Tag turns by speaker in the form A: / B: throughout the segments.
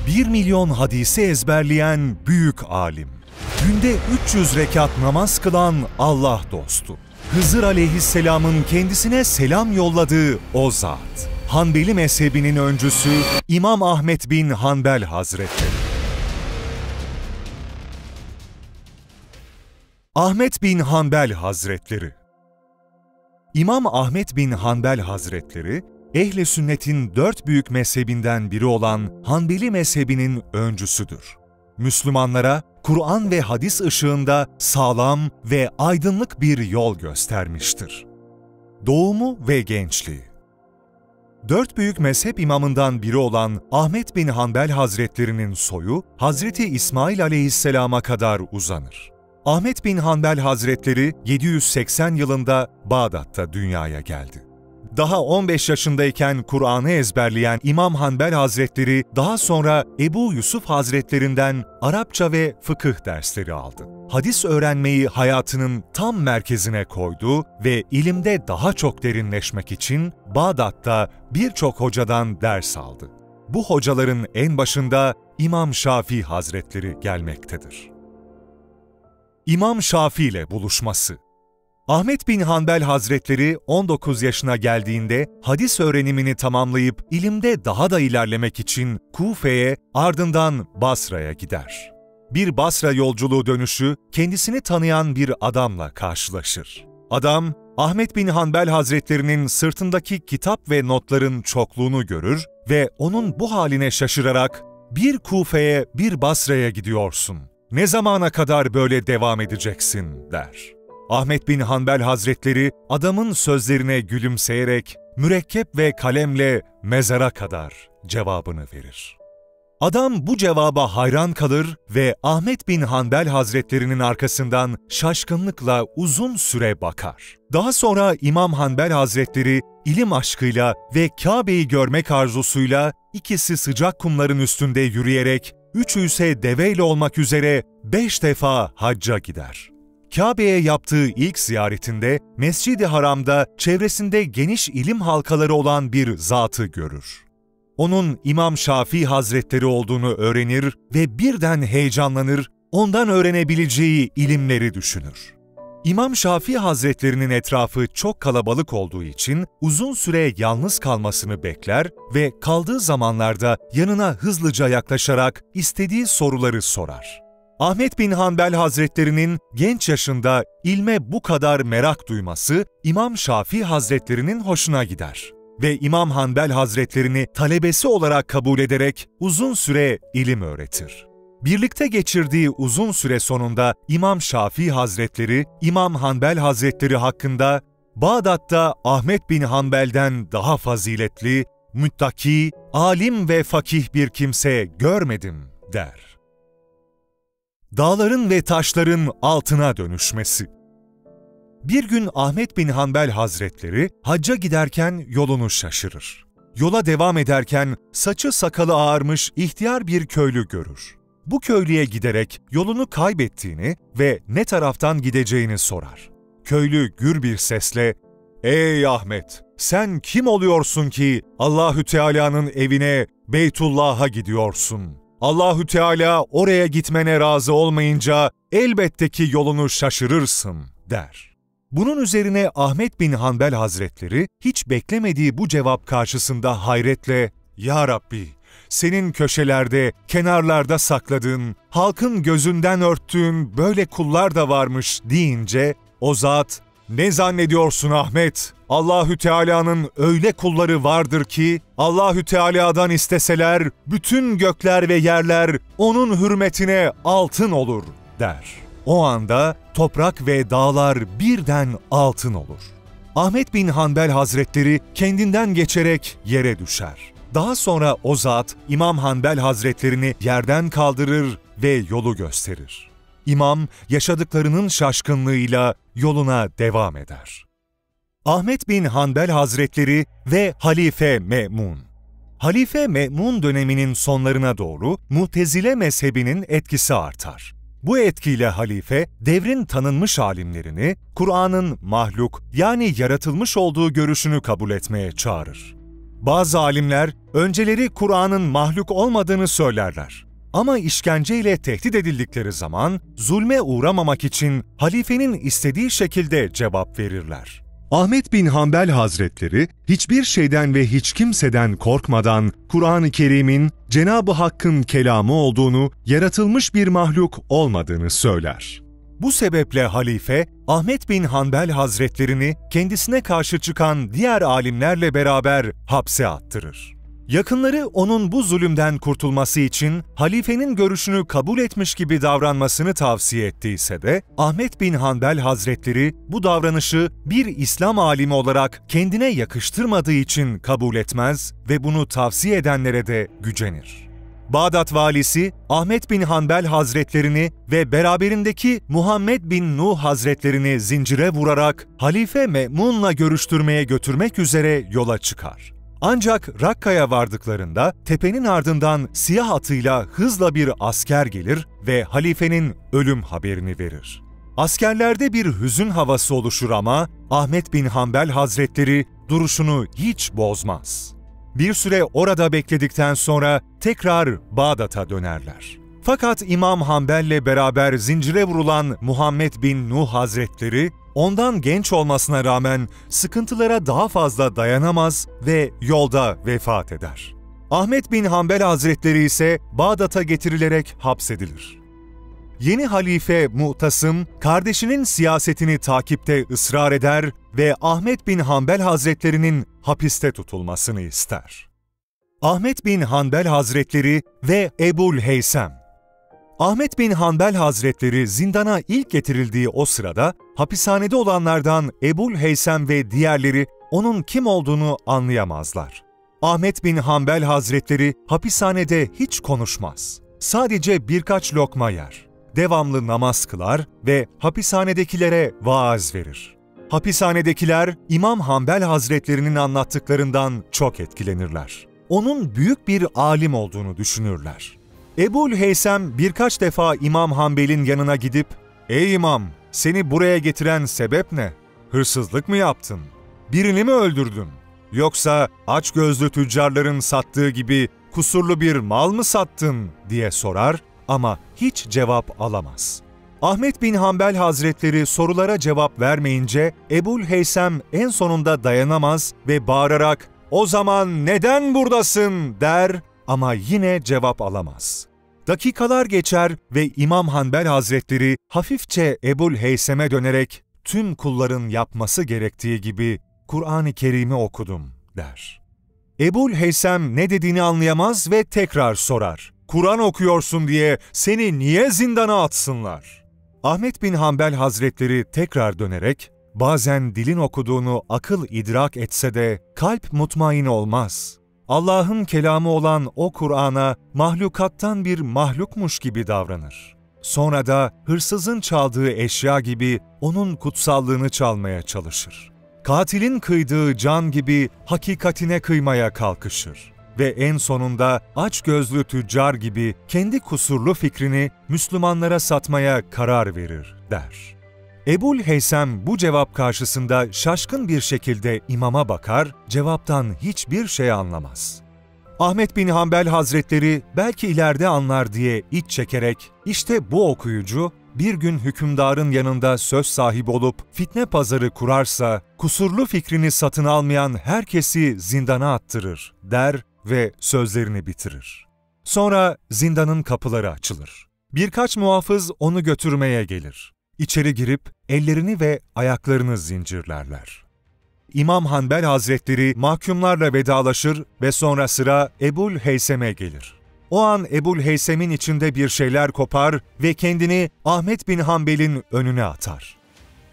A: 1 milyon hadisi ezberleyen büyük alim. Günde 300 rekat namaz kılan Allah dostu. Hızır aleyhisselamın kendisine selam yolladığı o zat. Hanbeli mezhebinin öncüsü İmam Ahmet bin Hanbel Hazretleri. Ahmet bin Hanbel Hazretleri. İmam Ahmet bin Hanbel Hazretleri, Ehl-i Sünnet'in 4 büyük mezhebinden biri olan Hanbeli mezhebinin öncüsüdür. Müslümanlara Kur'an ve hadis ışığında sağlam ve aydınlık bir yol göstermiştir. Doğumu ve gençliği. 4 büyük mezhep imamından biri olan Ahmet bin Hanbel Hazretlerinin soyu, Hazreti İsmail aleyhisselama kadar uzanır. Ahmet bin Hanbel Hazretleri 780 yılında Bağdat'ta dünyaya geldi. Daha 15 yaşındayken Kur'an'ı ezberleyen İmam Hanbel Hazretleri daha sonra Ebu Yusuf Hazretlerinden Arapça ve fıkıh dersleri aldı. Hadis öğrenmeyi hayatının tam merkezine koydu ve ilimde daha çok derinleşmek için Bağdat'ta birçok hocadan ders aldı. Bu hocaların en başında İmam Şafii Hazretleri gelmektedir. İmam Şafii ile buluşması. Ahmet bin Hanbel Hazretleri 19 yaşına geldiğinde hadis öğrenimini tamamlayıp ilimde daha da ilerlemek için Kufe'ye, ardından Basra'ya gider. Bir Basra yolculuğu dönüşü kendisini tanıyan bir adamla karşılaşır. Adam, Ahmet bin Hanbel Hazretlerinin sırtındaki kitap ve notların çokluğunu görür ve onun bu haline şaşırarak "Bir Kufe'ye, bir Basra'ya gidiyorsun. Ne zamana kadar böyle devam edeceksin?" der. Ahmet bin Hanbel Hazretleri adamın sözlerine gülümseyerek mürekkep ve kalemle mezara kadar cevabını verir. Adam bu cevaba hayran kalır ve Ahmet bin Hanbel Hazretlerinin arkasından şaşkınlıkla uzun süre bakar. Daha sonra İmam Hanbel Hazretleri ilim aşkıyla ve Kabe'yi görmek arzusuyla ikisi sıcak kumların üstünde yürüyerek, üçü ise deveyle olmak üzere 5 defa hacca gider. Kabe'ye yaptığı ilk ziyaretinde Mescid-i Haram'da çevresinde geniş ilim halkaları olan bir zatı görür. Onun İmam Şafii Hazretleri olduğunu öğrenir ve birden heyecanlanır, ondan öğrenebileceği ilimleri düşünür. İmam Şafii Hazretlerinin etrafı çok kalabalık olduğu için uzun süre yalnız kalmasını bekler ve kaldığı zamanlarda yanına hızlıca yaklaşarak istediği soruları sorar. Ahmet bin Hanbel Hazretlerinin genç yaşında ilme bu kadar merak duyması İmam Şafii Hazretlerinin hoşuna gider ve İmam Hanbel Hazretlerini talebesi olarak kabul ederek uzun süre ilim öğretir. Birlikte geçirdiği uzun süre sonunda İmam Şafii Hazretleri, İmam Hanbel Hazretleri hakkında "Bağdat'ta Ahmet bin Hanbel'den daha faziletli, müttaki, alim ve fakih bir kimse görmedim" der. Dağların ve taşların altına dönüşmesi. Bir gün Ahmet bin Hanbel Hazretleri hacca giderken yolunu şaşırır. Yola devam ederken saçı sakalı ağarmış ihtiyar bir köylü görür. Bu köylüye giderek yolunu kaybettiğini ve ne taraftan gideceğini sorar. Köylü gür bir sesle "Ey Ahmet, sen kim oluyorsun ki Allahü Teala'nın evine, Beytullah'a gidiyorsun? Allahü Teala oraya gitmene razı olmayınca elbette ki yolunu şaşırırsın" der. Bunun üzerine Ahmet bin Hanbel Hazretleri hiç beklemediği bu cevap karşısında hayretle "Ya Rabbi, senin köşelerde, kenarlarda sakladığın, halkın gözünden örttüğün böyle kullar da varmış" deyince o zat "Ne zannediyorsun Ahmet? Allahü Teala'nın öyle kulları vardır ki Allahü Teala'dan isteseler bütün gökler ve yerler onun hürmetine altın olur" der. O anda toprak ve dağlar birden altın olur. Ahmet bin Hanbel Hazretleri kendinden geçerek yere düşer. Daha sonra o zat İmam Hanbel Hazretlerini yerden kaldırır ve yolu gösterir. İmam yaşadıklarının şaşkınlığıyla yoluna devam eder. Ahmet bin Hanbel Hazretleri ve Halife Me'mun. Halife Me'mun döneminin sonlarına doğru Mu'tezile mezhebinin etkisi artar. Bu etkiyle halife, devrin tanınmış alimlerini Kur'an'ın mahluk yani yaratılmış olduğu görüşünü kabul etmeye çağırır. Bazı alimler önceleri Kur'an'ın mahluk olmadığını söylerler. Ama işkenceyle tehdit edildikleri zaman zulme uğramamak için halifenin istediği şekilde cevap verirler. Ahmet bin Hanbel Hazretleri hiçbir şeyden ve hiç kimseden korkmadan Kur'an-ı Kerim'in Cenab-ı Hakk'ın kelamı olduğunu, yaratılmış bir mahluk olmadığını söyler. Bu sebeple halife Ahmet bin Hanbel Hazretlerini kendisine karşı çıkan diğer alimlerle beraber hapse attırır. Yakınları onun bu zulümden kurtulması için halifenin görüşünü kabul etmiş gibi davranmasını tavsiye ettiyse de Ahmet bin Hanbel Hazretleri bu davranışı bir İslam alimi olarak kendine yakıştırmadığı için kabul etmez ve bunu tavsiye edenlere de gücenir. Bağdat valisi Ahmet bin Hanbel Hazretlerini ve beraberindeki Muhammed bin Nuh Hazretlerini zincire vurarak Halife Me'mun'la görüştürmeye götürmek üzere yola çıkar. Ancak Rakka'ya vardıklarında tepenin ardından siyah atıyla hızla bir asker gelir ve halifenin ölüm haberini verir. Askerlerde bir hüzün havası oluşur ama Ahmet bin Hanbel Hazretleri duruşunu hiç bozmaz. Bir süre orada bekledikten sonra tekrar Bağdat'a dönerler. Fakat İmam Hanbel'le beraber zincire vurulan Muhammed bin Nuh Hazretleri, ondan genç olmasına rağmen sıkıntılara daha fazla dayanamaz ve yolda vefat eder. Ahmet bin Hanbel Hazretleri ise Bağdat'a getirilerek hapsedilir. Yeni halife Mu'tasım, kardeşinin siyasetini takipte ısrar eder ve Ahmet bin Hanbel Hazretleri'nin hapiste tutulmasını ister. Ahmet bin Hanbel Hazretleri ve Ebu'l-Heysem. Ahmet bin Hanbel Hazretleri zindana ilk getirildiği o sırada hapishanede olanlardan Ebu'l-Heysem ve diğerleri onun kim olduğunu anlayamazlar. Ahmet bin Hanbel Hazretleri hapishanede hiç konuşmaz. Sadece birkaç lokma yer. Devamlı namaz kılar ve hapishanedekilere vaaz verir. Hapishanedekiler İmam Hanbel Hazretlerinin anlattıklarından çok etkilenirler. Onun büyük bir alim olduğunu düşünürler. Ebu'l-Heysem birkaç defa İmam Hanbel'in yanına gidip, "Ey İmam, seni buraya getiren sebep ne? Hırsızlık mı yaptın? Birini mi öldürdün? Yoksa açgözlü tüccarların sattığı gibi kusurlu bir mal mı sattın?" diye sorar ama hiç cevap alamaz. Ahmet bin Hanbel Hazretleri sorulara cevap vermeyince Ebu'l-Heysem en sonunda dayanamaz ve bağırarak, "O zaman neden buradasın?" der ama yine cevap alamaz. Dakikalar geçer ve İmam Hanbel Hazretleri hafifçe Ebu'l-Heysem'e dönerek tüm kulların yapması gerektiği gibi Kur'an-ı Kerim'i okudum der. Ebu'l-Heysem ne dediğini anlayamaz ve tekrar sorar. "Kur'an okuyorsun diye seni niye zindana atsınlar?" Ahmet bin Hanbel Hazretleri tekrar dönerek, "Bazen dilin okuduğunu akıl idrak etse de kalp mutmain olmaz. Allah'ın kelamı olan o Kur'an'a mahlukattan bir mahlukmuş gibi davranır. Sonra da hırsızın çaldığı eşya gibi onun kutsallığını çalmaya çalışır. Katilin kıydığı can gibi hakikatine kıymaya kalkışır. Ve en sonunda açgözlü tüccar gibi kendi kusurlu fikrini Müslümanlara satmaya karar verir," der. Ebu'l-Heysem bu cevap karşısında şaşkın bir şekilde imama bakar, cevaptan hiçbir şey anlamaz. Ahmet bin Hanbel Hazretleri belki ileride anlar diye iç çekerek, işte bu okuyucu bir gün hükümdarın yanında söz sahibi olup fitne pazarı kurarsa kusurlu fikrini satın almayan herkesi zindana attırır der ve sözlerini bitirir. Sonra zindanın kapıları açılır. Birkaç muhafız onu götürmeye gelir. İçeri girip ellerini ve ayaklarını zincirlerler. İmam Hanbel Hazretleri mahkumlarla vedalaşır ve sonra sıra Ebu'l-Heysem'e gelir. O an Ebu'l-Heysem'in içinde bir şeyler kopar ve kendini Ahmet bin Hanbel'in önüne atar.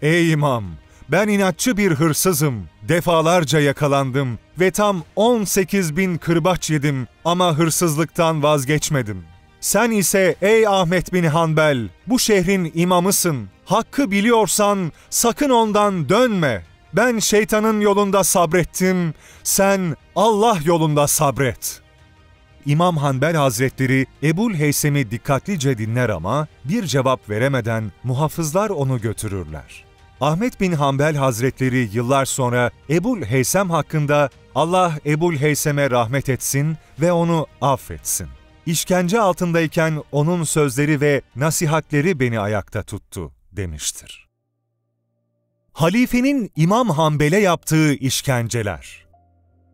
A: "Ey imam, ben inatçı bir hırsızım, defalarca yakalandım ve tam 18.000 kırbaç yedim ama hırsızlıktan vazgeçmedim. Sen ise ey Ahmet bin Hanbel, bu şehrin imamısın. Hakkı biliyorsan sakın ondan dönme. Ben şeytanın yolunda sabrettim, sen Allah yolunda sabret." İmam Hanbel Hazretleri Ebu'l-Heysem'i dikkatlice dinler ama bir cevap veremeden muhafızlar onu götürürler. Ahmet bin Hanbel Hazretleri yıllar sonra Ebu'l-Heysem hakkında Allah Ebu'l-Heysem'e rahmet etsin ve onu affetsin. İşkence altındayken onun sözleri ve nasihatleri beni ayakta tuttu demiştir. Halifenin İmam Hanbel'e yaptığı işkenceler.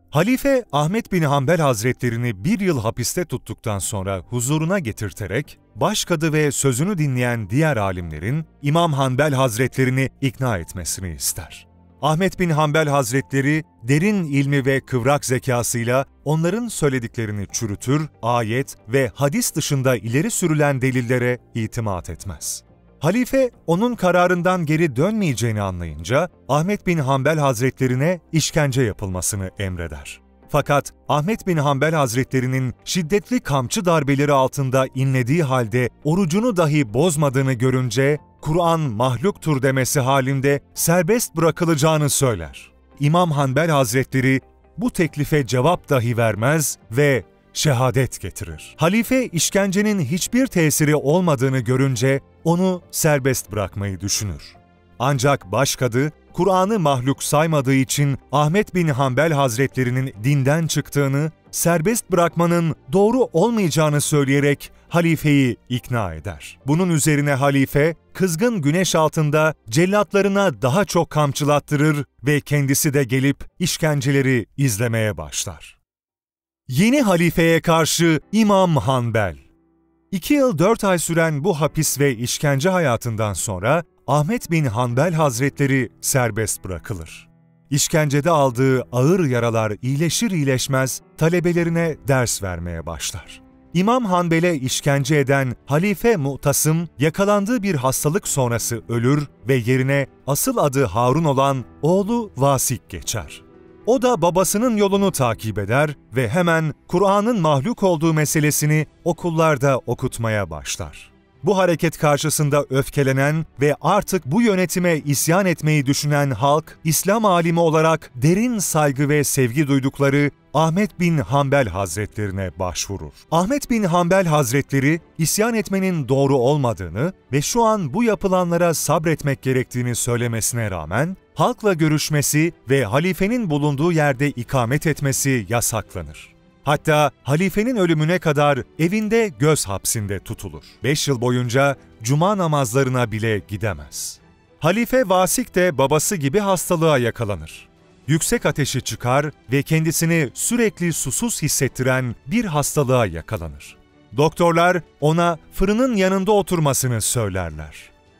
A: Halife Ahmet bin Hanbel Hazretlerini 1 yıl hapiste tuttuktan sonra huzuruna getirterek, başkadı ve sözünü dinleyen diğer alimlerin İmam Hanbel Hazretlerini ikna etmesini ister. Ahmet bin Hanbel Hazretleri derin ilmi ve kıvrak zekasıyla onların söylediklerini çürütür, ayet ve hadis dışında ileri sürülen delillere itimat etmez. Halife onun kararından geri dönmeyeceğini anlayınca Ahmet bin Hanbel Hazretlerine işkence yapılmasını emreder. Fakat Ahmet bin Hanbel Hazretlerinin şiddetli kamçı darbeleri altında inlediği halde orucunu dahi bozmadığını görünce Kur'an mahluktur demesi halinde serbest bırakılacağını söyler. İmam Hanbel Hazretleri bu teklife cevap dahi vermez ve şehadet getirir. Halife işkencenin hiçbir tesiri olmadığını görünce onu serbest bırakmayı düşünür. Ancak başkadı, Kur'an'ı mahluk saymadığı için Ahmet bin Hanbel Hazretlerinin dinden çıktığını, serbest bırakmanın doğru olmayacağını söyleyerek halifeyi ikna eder. Bunun üzerine halife, kızgın güneş altında cellatlarına daha çok kamçılattırır ve kendisi de gelip işkenceleri izlemeye başlar. Yeni halifeye karşı İmam Hanbel. 2 yıl 4 ay süren bu hapis ve işkence hayatından sonra Ahmet bin Hanbel Hazretleri serbest bırakılır. İşkencede aldığı ağır yaralar iyileşir iyileşmez talebelerine ders vermeye başlar. İmam Hanbel'e işkence eden Halife Mu'tasım yakalandığı bir hastalık sonrası ölür ve yerine asıl adı Harun olan oğlu Vasik geçer. O da babasının yolunu takip eder ve hemen Kur'an'ın mahluk olduğu meselesini okullarda okutmaya başlar. Bu hareket karşısında öfkelenen ve artık bu yönetime isyan etmeyi düşünen halk, İslam alimi olarak derin saygı ve sevgi duydukları Ahmet bin Hanbel Hazretlerine başvurur. Ahmet bin Hanbel Hazretleri, isyan etmenin doğru olmadığını ve şu an bu yapılanlara sabretmek gerektiğini söylemesine rağmen, halkla görüşmesi ve halifenin bulunduğu yerde ikamet etmesi yasaklanır. Hatta halifenin ölümüne kadar evinde göz hapsinde tutulur. 5 yıl boyunca cuma namazlarına bile gidemez. Halife Vasik de babası gibi hastalığa yakalanır. Yüksek ateşi çıkar ve kendisini sürekli susuz hissettiren bir hastalığa yakalanır. Doktorlar ona fırının yanında oturmasını söylerler.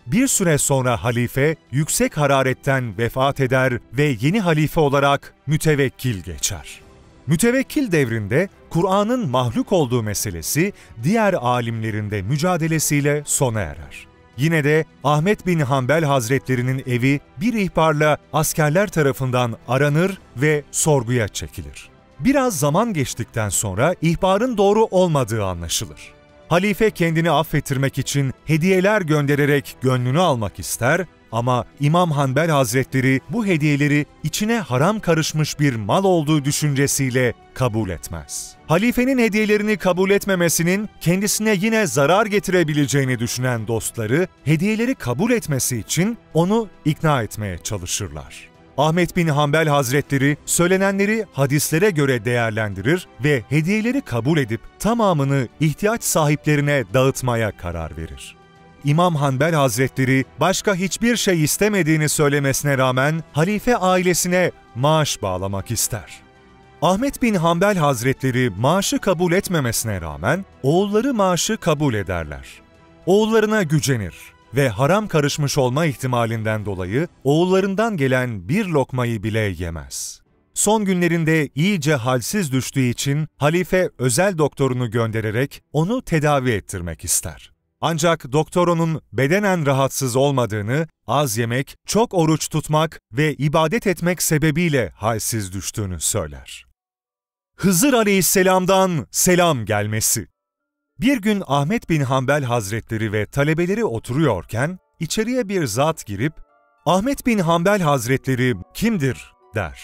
A: Bir süre sonra halife yüksek hararetten vefat eder ve yeni halife olarak Mütevekkil geçer. Mütevekkil devrinde Kur'an'ın mahluk olduğu meselesi diğer alimlerin de mücadelesiyle sona erer. Yine de Ahmet bin Hanbel Hazretlerinin evi bir ihbarla askerler tarafından aranır ve sorguya çekilir. Biraz zaman geçtikten sonra ihbarın doğru olmadığı anlaşılır. Halife kendini affettirmek için hediyeler göndererek gönlünü almak ister ama İmam Hanbel Hazretleri bu hediyeleri içine haram karışmış bir mal olduğu düşüncesiyle kabul etmez. Halifenin hediyelerini kabul etmemesinin kendisine yine zarar getirebileceğini düşünen dostları hediyeleri kabul etmesi için onu ikna etmeye çalışırlar. Ahmet bin Hanbel Hazretleri söylenenleri hadislere göre değerlendirir ve hediyeleri kabul edip tamamını ihtiyaç sahiplerine dağıtmaya karar verir. İmam Hanbel Hazretleri başka hiçbir şey istemediğini söylemesine rağmen halife ailesine maaş bağlamak ister. Ahmet bin Hanbel Hazretleri maaşı kabul etmemesine rağmen oğulları maaşı kabul ederler. Oğullarına gücenir ve haram karışmış olma ihtimalinden dolayı oğullarından gelen bir lokmayı bile yemez. Son günlerinde iyice halsiz düştüğü için halife özel doktorunu göndererek onu tedavi ettirmek ister. Ancak doktor onun bedenen rahatsız olmadığını, az yemek, çok oruç tutmak ve ibadet etmek sebebiyle halsiz düştüğünü söyler. Hızır Aleyhisselam'dan selam gelmesi. Bir gün Ahmet bin Hanbel Hazretleri ve talebeleri oturuyorken içeriye bir zat girip "Ahmet bin Hanbel Hazretleri kimdir?" der.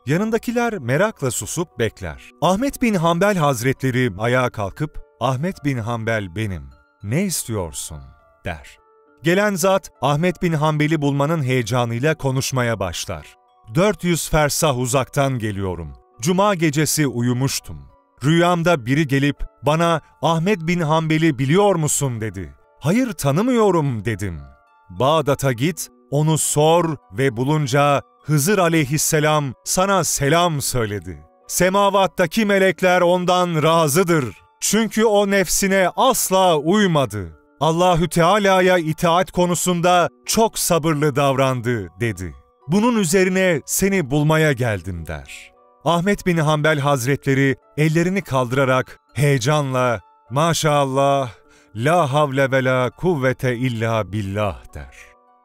A: Yanındakiler merakla susup bekler. Ahmet bin Hanbel Hazretleri ayağa kalkıp "Ahmet bin Hanbel benim. Ne istiyorsun?" der. Gelen zat Ahmet bin Hanbel'i bulmanın heyecanıyla konuşmaya başlar. "400 fersah uzaktan geliyorum. Cuma gecesi uyumuştum. Rüyamda biri gelip bana Ahmet bin Hanbel'i biliyor musun dedi. Hayır tanımıyorum dedim. Bağdat'a git, onu sor ve bulunca Hızır aleyhisselam sana selam söyledi. Semavattaki melekler ondan razıdır. Çünkü o nefsine asla uymadı. Allahü Teala'ya itaat konusunda çok sabırlı davrandı dedi. Bunun üzerine seni bulmaya geldim der. Ahmet bin Hanbel Hazretleri ellerini kaldırarak heyecanla maşallah, la havle ve la kuvvete illa billah der.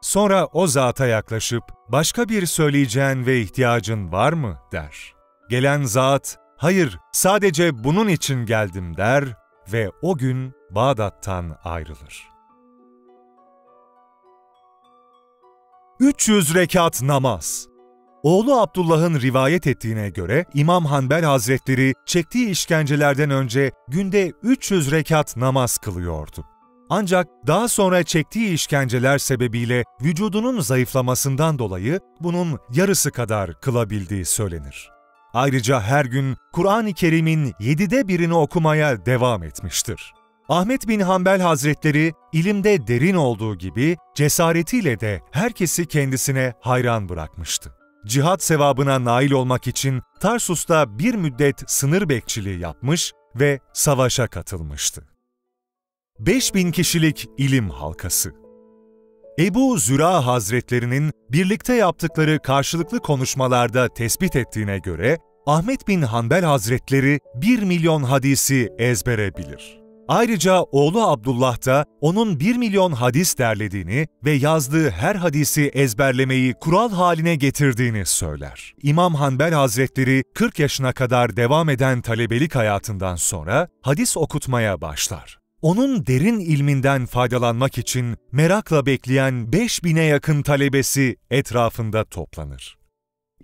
A: Sonra o zata yaklaşıp başka bir söyleyeceğin ve ihtiyacın var mı der. Gelen zat hayır sadece bunun için geldim der ve o gün Bağdat'tan ayrılır. 300 rekat namaz. Oğlu Abdullah'ın rivayet ettiğine göre İmam Hanbel Hazretleri çektiği işkencelerden önce günde 300 rekat namaz kılıyordu. Ancak daha sonra çektiği işkenceler sebebiyle vücudunun zayıflamasından dolayı bunun yarısı kadar kılabildiği söylenir. Ayrıca her gün Kur'an-ı Kerim'in 1/7'ini okumaya devam etmiştir. Ahmet bin Hanbel Hazretleri ilimde derin olduğu gibi cesaretiyle de herkesi kendisine hayran bırakmıştı. Cihat sevabına nail olmak için Tarsus'ta bir müddet sınır bekçiliği yapmış ve savaşa katılmıştı. 5000 kişilik ilim halkası. Ebu Züra Hazretlerinin birlikte yaptıkları karşılıklı konuşmalarda tespit ettiğine göre Ahmet bin Hanbel Hazretleri 1 milyon hadisi ezbere bilir. Ayrıca oğlu Abdullah da onun 1 milyon hadis derlediğini ve yazdığı her hadisi ezberlemeyi kural haline getirdiğini söyler. İmam Hanbel Hazretleri 40 yaşına kadar devam eden talebelik hayatından sonra hadis okutmaya başlar. Onun derin ilminden faydalanmak için merakla bekleyen 5000'e yakın talebesi etrafında toplanır.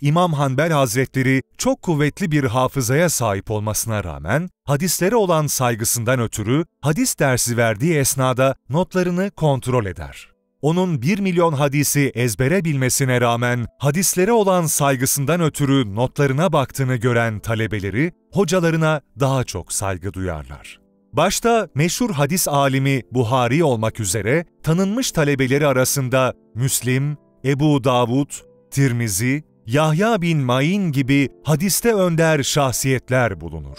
A: İmam Hanbel Hazretleri çok kuvvetli bir hafızaya sahip olmasına rağmen hadislere olan saygısından ötürü hadis dersi verdiği esnada notlarını kontrol eder. Onun 1 milyon hadisi ezbere bilmesine rağmen hadislere olan saygısından ötürü notlarına baktığını gören talebeleri hocalarına daha çok saygı duyarlar. Başta meşhur hadis alimi Buhari olmak üzere tanınmış talebeleri arasında Müslim, Ebu Davud, Tirmizi, Yahya bin Ma'in gibi hadiste önder şahsiyetler bulunur.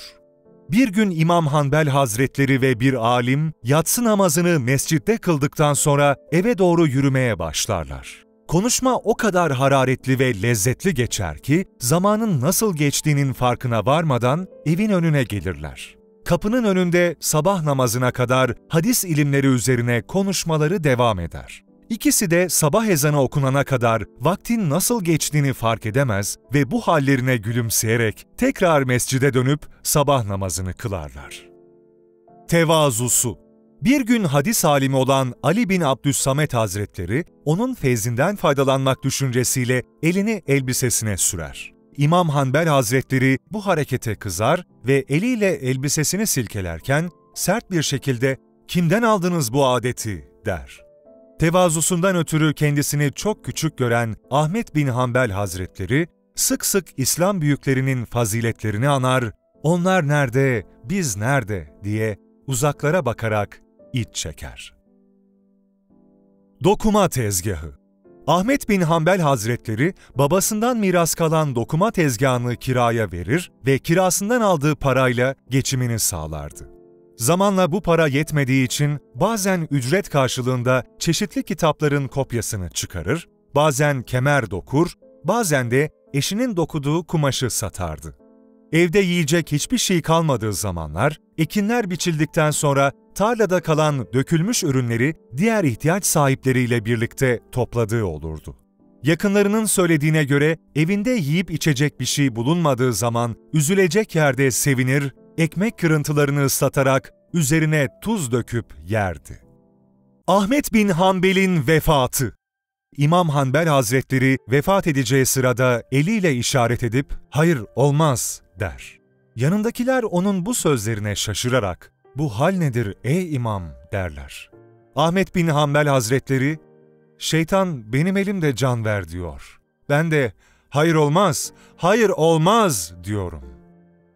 A: Bir gün İmam Hanbel Hazretleri ve bir alim yatsı namazını mescitte kıldıktan sonra eve doğru yürümeye başlarlar. Konuşma o kadar hararetli ve lezzetli geçer ki zamanın nasıl geçtiğinin farkına varmadan evin önüne gelirler. Kapının önünde sabah namazına kadar hadis ilimleri üzerine konuşmaları devam eder. İkisi de sabah ezanı okunana kadar vaktin nasıl geçtiğini fark edemez ve bu hallerine gülümseyerek tekrar mescide dönüp sabah namazını kılarlar. Tevazusu. Bir gün hadis alimi olan Ali bin Abdüssamet Hazretleri, onun feyzinden faydalanmak düşüncesiyle elini elbisesine sürer. İmam Hanbel Hazretleri bu harekete kızar ve eliyle elbisesini silkelerken sert bir şekilde "Kimden aldınız bu adeti?" der. Tevazusundan ötürü kendisini çok küçük gören Ahmet bin Hanbel Hazretleri, sık sık İslam büyüklerinin faziletlerini anar, "Onlar nerede, biz nerede?" diye uzaklara bakarak iç çeker. Dokuma tezgahı. Ahmet bin Hanbel Hazretleri, babasından miras kalan dokuma tezgahını kiraya verir ve kirasından aldığı parayla geçimini sağlardı. Zamanla bu para yetmediği için bazen ücret karşılığında çeşitli kitapların kopyasını çıkarır, bazen kemer dokur, bazen de eşinin dokuduğu kumaşı satardı. Evde yiyecek hiçbir şey kalmadığı zamanlar, ekinler biçildikten sonra tarlada kalan dökülmüş ürünleri diğer ihtiyaç sahipleriyle birlikte topladığı olurdu. Yakınlarının söylediğine göre evinde yiyip içecek bir şey bulunmadığı zaman üzülecek yerde sevinir, ekmek kırıntılarını ıslatarak üzerine tuz döküp yerdi. Ahmet bin Hanbel'in vefatı. İmam Hanbel Hazretleri vefat edeceği sırada eliyle işaret edip "Hayır, olmaz." der. Yanındakiler onun bu sözlerine şaşırarak "Bu hal nedir ey imam?" derler. Ahmet bin Hanbel Hazretleri, "Şeytan benim elimde can ver diyor. Ben de hayır olmaz, hayır olmaz diyorum.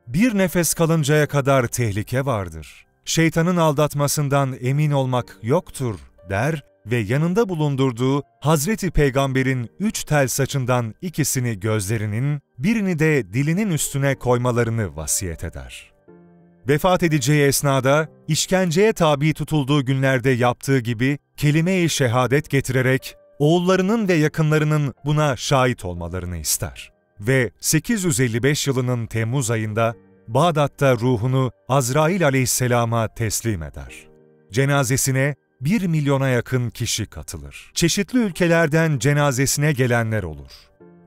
A: Bir nefes kalıncaya kadar tehlike vardır. Şeytanın aldatmasından emin olmak yoktur der ve yanında bulundurduğu Hazreti Peygamber'in 3 tel saçından ikisini gözlerinin, birini de dilinin üstüne koymalarını vasiyet eder. Vefat edeceği esnada, işkenceye tabi tutulduğu günlerde yaptığı gibi kelime-i şehadet getirerek, oğullarının ve yakınlarının buna şahit olmalarını ister. Ve 855 yılının Temmuz ayında, Bağdat'ta ruhunu Azrail aleyhisselama teslim eder. Cenazesine 1 milyona yakın kişi katılır. Çeşitli ülkelerden cenazesine gelenler olur.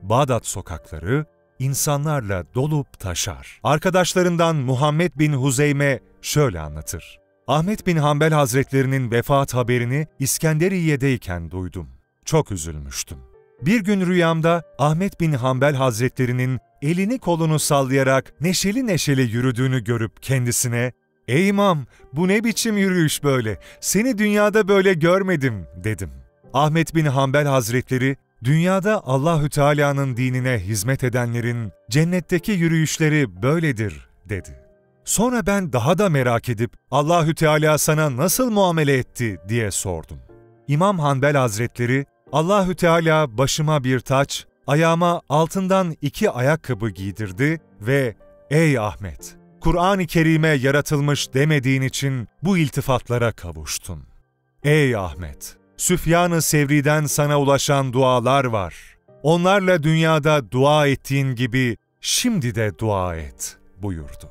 A: Bağdat sokakları insanlarla dolup taşar. Arkadaşlarından Muhammed bin Huzeyme şöyle anlatır. Ahmet bin Hanbel Hazretlerinin vefat haberini İskenderiye'deyken duydum. Çok üzülmüştüm. Bir gün rüyamda Ahmet bin Hanbel Hazretlerinin elini kolunu sallayarak neşeli neşeli yürüdüğünü görüp kendisine "Ey imam, bu ne biçim yürüyüş böyle? Seni dünyada böyle görmedim." dedim. Ahmet bin Hanbel Hazretleri, dünyada Allahü Teala'nın dinine hizmet edenlerin cennetteki yürüyüşleri böyledir dedi. Sonra ben daha da merak edip Allahü Teala sana nasıl muamele etti diye sordum. İmam Hanbel Hazretleri, Allahü Teala başıma bir taç, ayağıma altından 2 ayakkabı giydirdi ve "Ey Ahmet, Kur'an-ı Kerim'e yaratılmış demediğin için bu iltifatlara kavuştun. Ey Ahmet, Süfyan-ı Sevri'den sana ulaşan dualar var. Onlarla dünyada dua ettiğin gibi şimdi de dua et." buyurdu.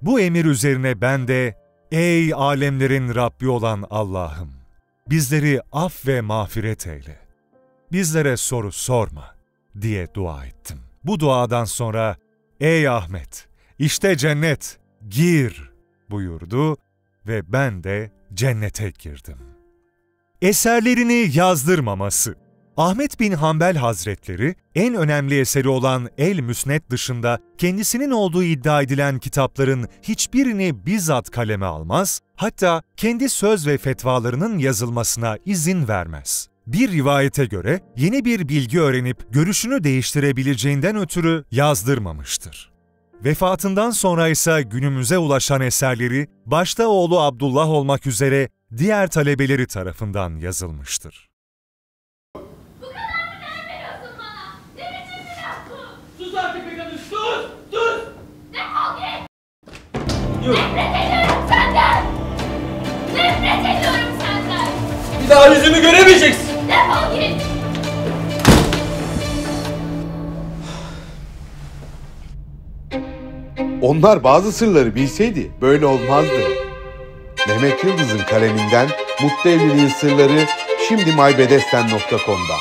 A: Bu emir üzerine ben de "Ey alemlerin Rabbi olan Allah'ım, bizleri af ve mağfiret eyle. Bizlere soru sorma." diye dua ettim. Bu duadan sonra "Ey Ahmet, işte cennet, gir." buyurdu ve ben de cennete girdim. Eserlerini yazdırmaması. Ahmet bin Hanbel Hazretleri, en önemli eseri olan El-Müsned dışında kendisinin olduğu iddia edilen kitapların hiçbirini bizzat kaleme almaz, hatta kendi söz ve fetvalarının yazılmasına izin vermez. Bir rivayete göre yeni bir bilgi öğrenip görüşünü değiştirebileceğinden ötürü yazdırmamıştır. Vefatından sonra ise günümüze ulaşan eserleri, başta oğlu Abdullah olmak üzere diğer talebeleri tarafından yazılmıştır.
B: Bu kadar mı değer veriyorsun bana? Ne biçim bir laf bu?
C: Sus artık be kadın, sus! Sus!
B: Defol git!
C: Yürü!
B: Nefret ediyorum senden! Nefret ediyorum senden!
C: Bir daha yüzümü göremeyeceksin!
B: Defol git!
D: Onlar bazı sırları bilseydi böyle olmazdı. Mehmet Yıldız'ın kaleminden Mutlu Evliliğin Sırları şimdi mybedesten.com'da.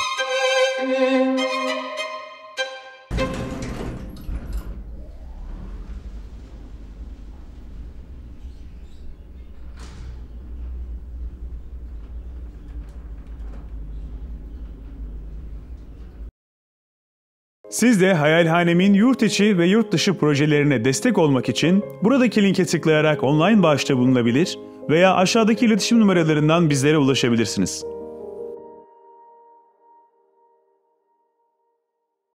E: Siz de Hayalhanem'in yurt içi ve yurt dışı projelerine destek olmak için buradaki linke tıklayarak online bağışta bulunabilir veya aşağıdaki iletişim numaralarından bizlere ulaşabilirsiniz.